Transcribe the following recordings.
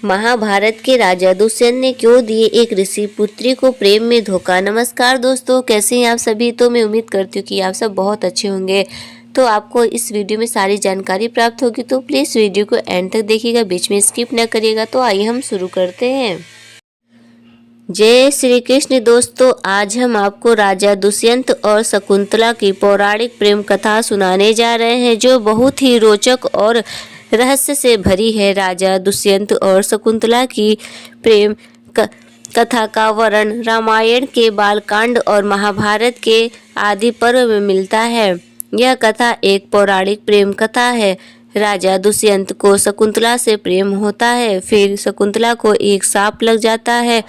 महाभारत के राजा दुष्यंत ने क्यों दिए एक ऋषि पुत्री को प्रेम में धोखा। नमस्कार दोस्तों, कैसे हैं आप सभी। तो मैं उम्मीद करती हूँ कि आप सब बहुत अच्छे होंगे। तो आपको इस वीडियो में सारी जानकारी प्राप्त होगी, तो प्लीज़ वीडियो को एंड तक देखिएगा, बीच में स्किप न करिएगा। तो आइए हम शुरू करते हैं। जय श्री कृष्ण दोस्तों, आज हम आपको राजा दुष्यंत और शकुंतला की पौराणिक प्रेम कथा सुनाने जा रहे हैं, जो बहुत ही रोचक और रहस्य से भरी है। राजा दुष्यंत और शकुंतला की प्रेम कथा का वर्णन रामायण के बालकांड और महाभारत के आदि पर्व में मिलता है। यह कथा एक पौराणिक प्रेम कथा है। राजा दुष्यंत को शकुंतला से प्रेम होता है, फिर शकुंतला को एक सांप लग जाता है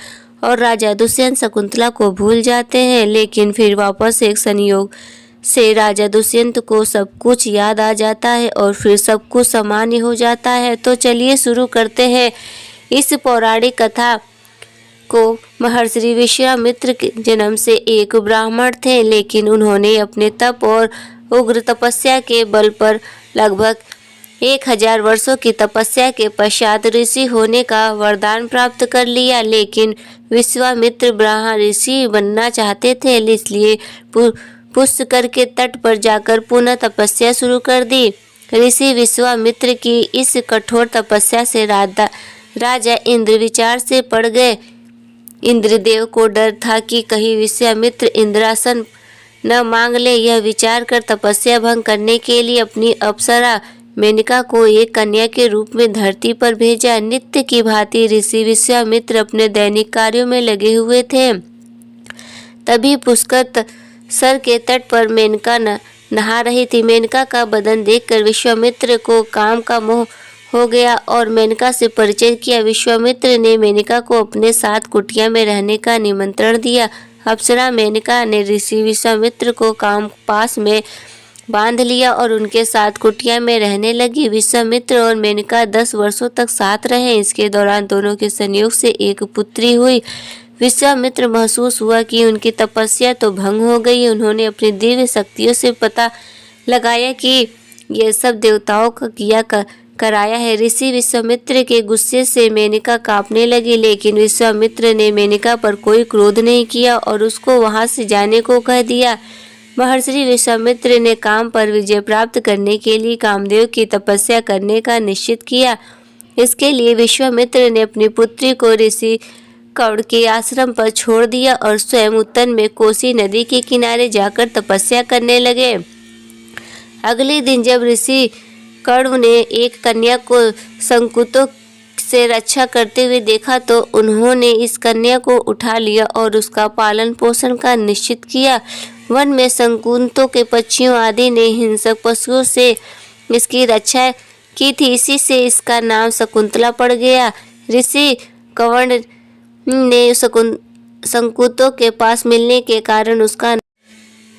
और राजा दुष्यंत शकुंतला को भूल जाते हैं। लेकिन फिर वापस एक संयोग से राजा दुष्यंत को सब कुछ याद आ जाता है और फिर सब कुछ सामान्य हो जाता है। तो चलिए शुरू करते हैं इस पौराणिक कथा को। महर्षि विश्वामित्र के जन्म से एक ब्राह्मण थे, लेकिन उन्होंने अपने तप और उग्र तपस्या के बल पर लगभग 1000 वर्षों की तपस्या के पश्चात ऋषि होने का वरदान प्राप्त कर लिया। लेकिन विश्वामित्र ब्रह्मा ऋषि बनना चाहते थे, इसलिए पुष्कर के तट पर जाकर पुनः तपस्या शुरू कर दी। ऋषि विश्वामित्र की इस कठोर तपस्या से राजा इंद्र विचार से पड़ गए। इंद्रदेव को डर था कि कहीं विश्वामित्र इंद्रासन न मांग ले। यह विचार कर तपस्या भंग करने के लिए अपनी अप्सरा मेनका को एक कन्या के रूप में धरती पर भेजा। नित्य की भांति ऋषि विश्वामित्र अपने दैनिक कार्यों में लगे हुए थे। तभी पुष्कर सर के तट पर मेनका नहा रही थी। मेनका का बदन देखकर विश्वामित्र को काम का मोह हो गया और मेनका से परिचय किया। विश्वामित्र ने मेनका को अपने साथ कुटिया में रहने का निमंत्रण दिया। अप्सरा मेनका ने ऋषि विश्वामित्र को काम पास में बांध लिया और उनके साथ कुटिया में रहने लगी। विश्वामित्र और मेनका 10 वर्षों तक साथ रहे। इसके दौरान दोनों के संयोग से एक पुत्री हुई। विश्वामित्र महसूस हुआ कि उनकी तपस्या तो भंग हो गई। उन्होंने अपनी दिव्य शक्तियों से पता लगाया कि यह सब देवताओं का किया कराया है। ऋषि विश्वामित्र के गुस्से से मेनका कांपने लगी, लेकिन विश्वामित्र ने मेनका पर कोई क्रोध नहीं किया और उसको वहां से जाने को कह दिया। महर्षि विश्वामित्र ने काम पर विजय प्राप्त करने के लिए कामदेव की तपस्या करने का निश्चित किया। इसके लिए विश्वामित्र ने अपनी पुत्री को ऋषि कौड़ के आश्रम पर छोड़ दिया और स्वयं उत्तर में कोसी नदी के किनारे जाकर तपस्या करने लगे। अगले दिन जब ऋषि कौड़ ने एक कन्या को संकुतों से रक्षा करते हुए देखा, तो उन्होंने इस कन्या को उठा लिया और उसका पालन पोषण का निश्चित किया। वन में संकुतों के पक्षियों आदि ने हिंसक पशुओं से इसकी रक्षा की थी, इसी से इसका नाम शकुंतला पड़ गया। ऋषि कौड़ ने संकुतों के पास मिलने के कारण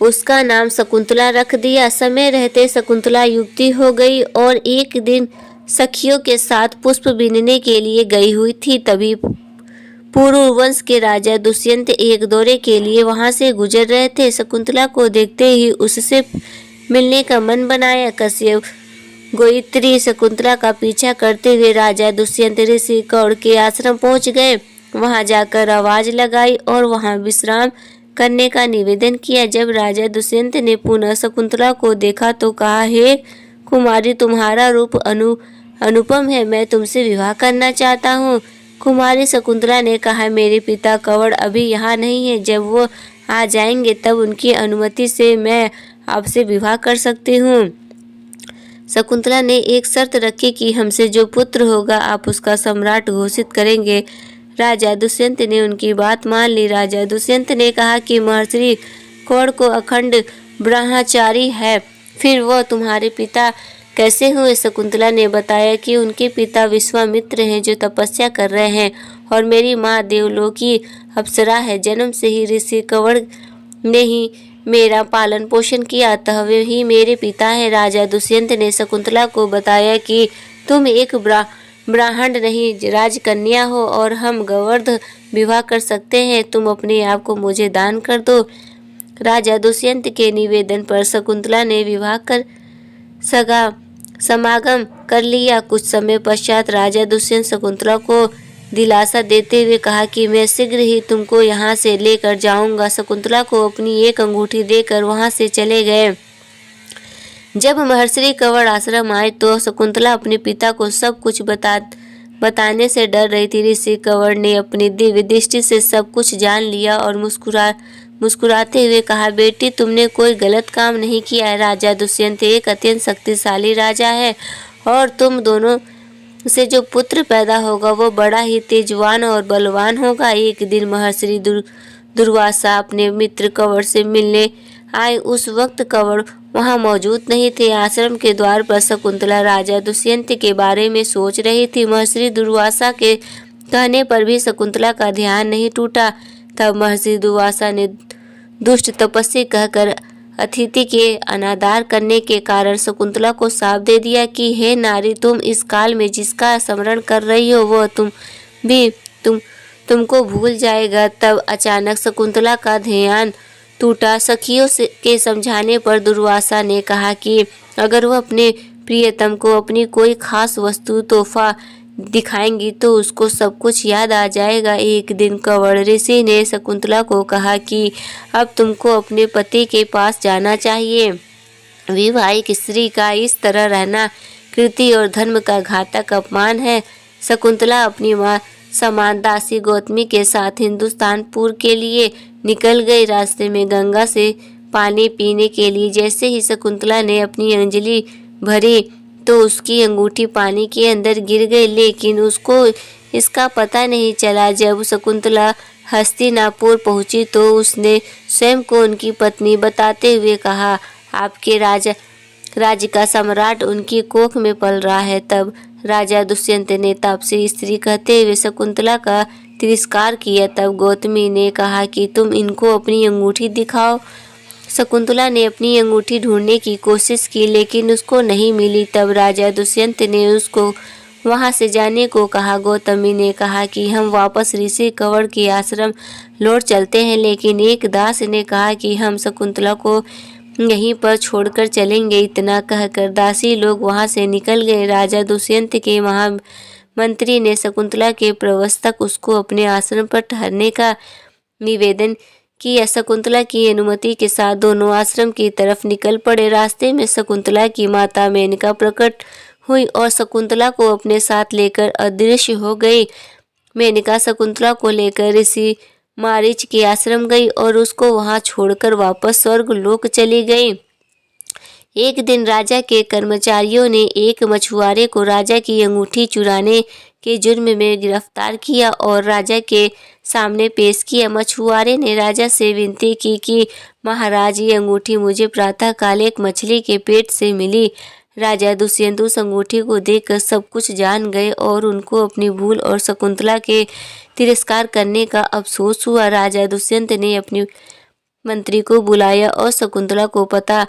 उसका नाम शकुंतला रख दिया। समय रहते शकुंतला युवती हो गई और एक दिन सखियों के साथ पुष्प बीनने के लिए गई हुई थी। तभी पुरुवंश के राजा दुष्यंत एक दौरे के लिए वहां से गुजर रहे थे। शकुंतला को देखते ही उससे मिलने का मन बनाया। कश्यप गोत्री शकुंतला का पीछा करते हुए राजा दुष्यंत ऋषि कौड़ के आश्रम पहुंच गए। वहां जाकर आवाज लगाई और वहां विश्राम करने का निवेदन किया। जब राजा दुष्यंत ने पुनः शकुंतला को देखा तो कहा, हे कुमारी, तुम्हारा रूप अनुपम है, मैं तुमसे विवाह करना चाहता हूँ। कुमारी शकुंतला ने कहा, मेरे पिता कौड़ अभी यहाँ नहीं है, जब वो आ जाएंगे तब उनकी अनुमति से मैं आपसे विवाह कर सकती हूँ। शकुंतला ने एक शर्त रखी कि हमसे जो पुत्र होगा आप उसका सम्राट घोषित करेंगे। राजा दुष्यंत ने उनकी बात मान ली। राजा दुष्यंत ने कहा कि महर्षि कौड़ को अखंड ब्रह्मचारी है, फिर वह तुम्हारे पिता कैसे हुए। शकुंतला ने बताया कि उनके पिता विश्वामित्र हैं, जो तपस्या कर रहे हैं, और मेरी माँ देवलोकी अप्सरा है। जन्म से ही ऋषि कौड़ ने ही मेरा पालन पोषण किया, अतः वे ही मेरे पिता हैं। राजा दुष्यंत ने शकुंतला को बताया कि तुम एक ब्राह्मण नहीं राजकन्या हो और हम गवर्ध विवाह कर सकते हैं, तुम अपने आप को मुझे दान कर दो। राजा दुष्यंत के निवेदन पर शकुंतला ने विवाह कर सगा समागम कर लिया। कुछ समय पश्चात राजा दुष्यंत शकुंतला को दिलासा देते हुए कहा कि मैं शीघ्र ही तुमको यहाँ से लेकर जाऊंगा। शकुंतला को अपनी एक अंगूठी देकर वहाँ से चले गए। जब महर्षि कंवर आश्रम आए तो शकुंतला अपने पिता को सब कुछ बताने से डर रही थी। ऋषि कंवर ने अपनी दिव्य दृष्टि से सब कुछ जान लिया और मुस्कुराते हुए कहा, बेटी तुमने कोई गलत काम नहीं किया है। राजा दुष्यंत एक अत्यंत शक्तिशाली राजा है और तुम दोनों से जो पुत्र पैदा होगा वो बड़ा ही तेजवान और बलवान होगा। एक दिन महर्षि दुर्वासा अपने मित्र कंवर से मिलने आए। उस वक्त कंवर वहां मौजूद नहीं थे। आश्रम के द्वार पर शकुंतला राजा दुष्यंत के बारे में सोच रही थी। महर्षि दुर्वासा के कहने पर भी शकुंतला का ध्यान नहीं टूटा। तब महर्षि दुर्वासा ने दुष्ट तपस्वी कहकर अतिथि के अनादर करने के कारण शकुंतला को शाप दे दिया कि हे नारी, तुम इस काल में जिसका स्मरण कर रही हो वह तुमको भूल जाएगा। तब अचानक शकुंतला का ध्यान टूटा। सखियों के समझाने पर दुर्वासा ने कहा कि अगर वह अपने प्रियतम को अपनी कोई खास वस्तु तोहफा दिखाएंगी तो उसको सब कुछ याद आ जाएगा। एक दिन कंवर ऋषि ने शकुंतला को कहा कि अब तुमको अपने पति के पास जाना चाहिए। विवाहित स्त्री का इस तरह रहना कृति और धर्म का घातक अपमान है। शकुंतला अपनी माँ समान दासी गौतमी के साथ हिंदुस्तानपुर के लिए निकल गई। रास्ते में गंगा से पानी पीने के लिए जैसे ही शकुंतला ने अपनी अंजलि भरी तो उसकी अंगूठी पानी के अंदर गिर गई, लेकिन उसको इसका पता नहीं चला। जब शकुंतला हस्तिनापुर पहुंची तो उसने स्वयं को उनकी पत्नी बताते हुए कहा, आपके राज्य का सम्राट उनकी कोख में पल रहा है। तब राजा दुष्यंत ने तापसी स्त्री कहते हुए शकुंतला का तिरस्कार किया। तब गौतमी ने कहा कि तुम इनको अपनी अंगूठी दिखाओ। शकुंतला ने अपनी अंगूठी ढूंढने की कोशिश की लेकिन उसको नहीं मिली। तब राजा दुष्यंत ने उसको वहां से जाने को कहा। गौतमी ने कहा कि हम वापस ऋषि कंवर के आश्रम लौट चलते हैं, लेकिन एक दास ने कहा कि हम शकुंतला को यहीं पर छोड़कर चलेंगे। इतना कहकर दासी लोग वहां से निकल गए। राजा दुष्यंत के महामंत्री ने शकुंतला के प्रवस्तक उसको अपने आश्रम पर ठहरने का निवेदन किया। शकुंतला की अनुमति के साथ दोनों आश्रम की तरफ निकल पड़े। रास्ते में शकुंतला की माता मेनका प्रकट हुई और शकुंतला को अपने साथ लेकर अदृश्य हो गई। मेनका शकुंतला को लेकर ऋषि मारीच के आश्रम गई और उसको वहां छोड़कर वापस स्वर्ग लोक चली गई। एक दिन राजा के कर्मचारियों ने एक मछुआरे को राजा की अंगूठी चुराने के जुर्म में गिरफ्तार किया और राजा के सामने पेश किया। मछुआरे ने राजा से विनती की कि महाराज, ये अंगूठी मुझे प्रातःकाल एक मछली के पेट से मिली। राजा दुष्यंत उस अंगूठी को देखकर सब कुछ जान गए और उनको अपनी भूल और शकुंतला के तिरस्कार करने का अफसोस हुआ। राजा दुष्यंत ने अपनी मंत्री को बुलाया और शकुंतला को पता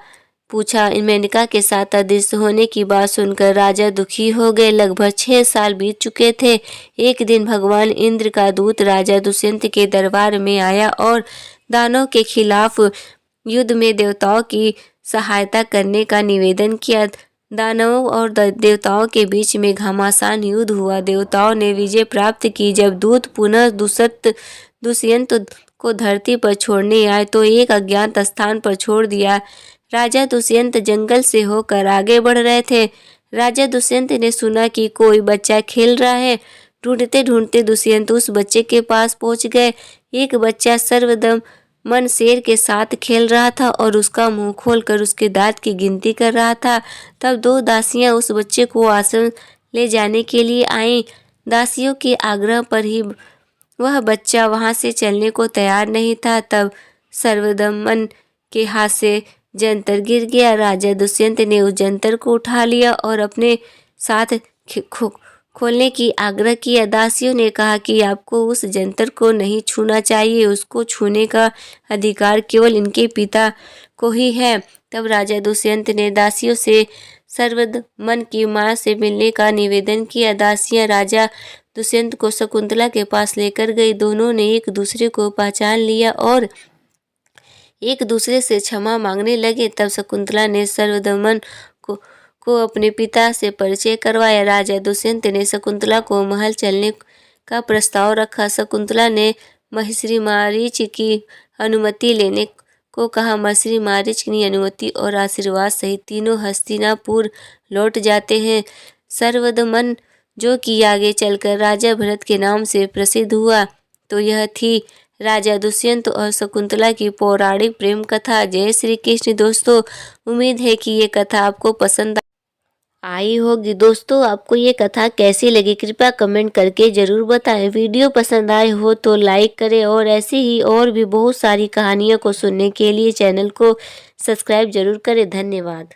पूछा। मेनका के साथ अदृश्य होने की बात सुनकर राजा दुखी हो गए। लगभग 6 साल बीत चुके थे। एक दिन भगवान इंद्र का दूत राजा दुष्यंत के दरबार में आया और दानवों के खिलाफ युद्ध में देवताओं की सहायता करने का निवेदन किया। दानवों और देवताओं के बीच में घमासान युद्ध हुआ। देवताओं ने विजय प्राप्त की। जब दूत पुनः दुष्यंत को धरती पर छोड़ने आए तो एक अज्ञात स्थान पर छोड़ दिया। राजा दुष्यंत जंगल से होकर आगे बढ़ रहे थे। राजा दुष्यंत ने सुना कि कोई बच्चा खेल रहा है। ढूंढते ढूंढते दुष्यंत उस बच्चे के पास पहुंच गए। एक बच्चा सर्वदम मन शेर के साथ खेल रहा था और उसका मुंह खोलकर उसके दांत की गिनती कर रहा था। तब 2 दासियां उस बच्चे को आश्रम ले जाने के लिए आईं। दासियों के आग्रह पर ही वह बच्चा वहां से चलने को तैयार नहीं था। तब सर्वदमन के हाथ से जंतर गिर गया। राजा दुष्यंत ने उस जंतर को उठा लिया और अपने साथ खोलने की आग्रह किया। दासियों ने कहा कि आपको उस जंतर को नहीं छूना चाहिए, उसको छूने का अधिकार केवल इनके पिता को ही है। तब राजा दुष्यंत ने दासियों से सर्वदमन की मां से मिलने का निवेदन किया। दासियां राजा दुष्यंत को शकुंतला के पास लेकर गई। दोनों ने एक दूसरे को पहचान लिया और एक दूसरे से क्षमा मांगने लगे। तब शकुंतला ने सर्वदमन को अपने पिता से परिचय करवाया। राजा दुष्यंत ने शकुंतला को महल चलने का प्रस्ताव रखा। शकुंतला ने महर्षि मारीच की अनुमति लेने को कहा। महर्षि मारीच की अनुमति और आशीर्वाद सहित तीनों हस्तिनापुर लौट जाते हैं। सर्वदमन जो कि आगे चलकर राजा भरत के नाम से प्रसिद्ध हुआ। तो यह थी राजा दुष्यंत और शकुंतला की पौराणिक प्रेम कथा। जय श्री कृष्ण। दोस्तों, उम्मीद है कि ये कथा आपको पसंद आई होगी। दोस्तों, आपको ये कथा कैसी लगी कृपया कमेंट करके ज़रूर बताएं। वीडियो पसंद आए हो तो लाइक करें और ऐसी ही और भी बहुत सारी कहानियों को सुनने के लिए चैनल को सब्सक्राइब जरूर करें। धन्यवाद।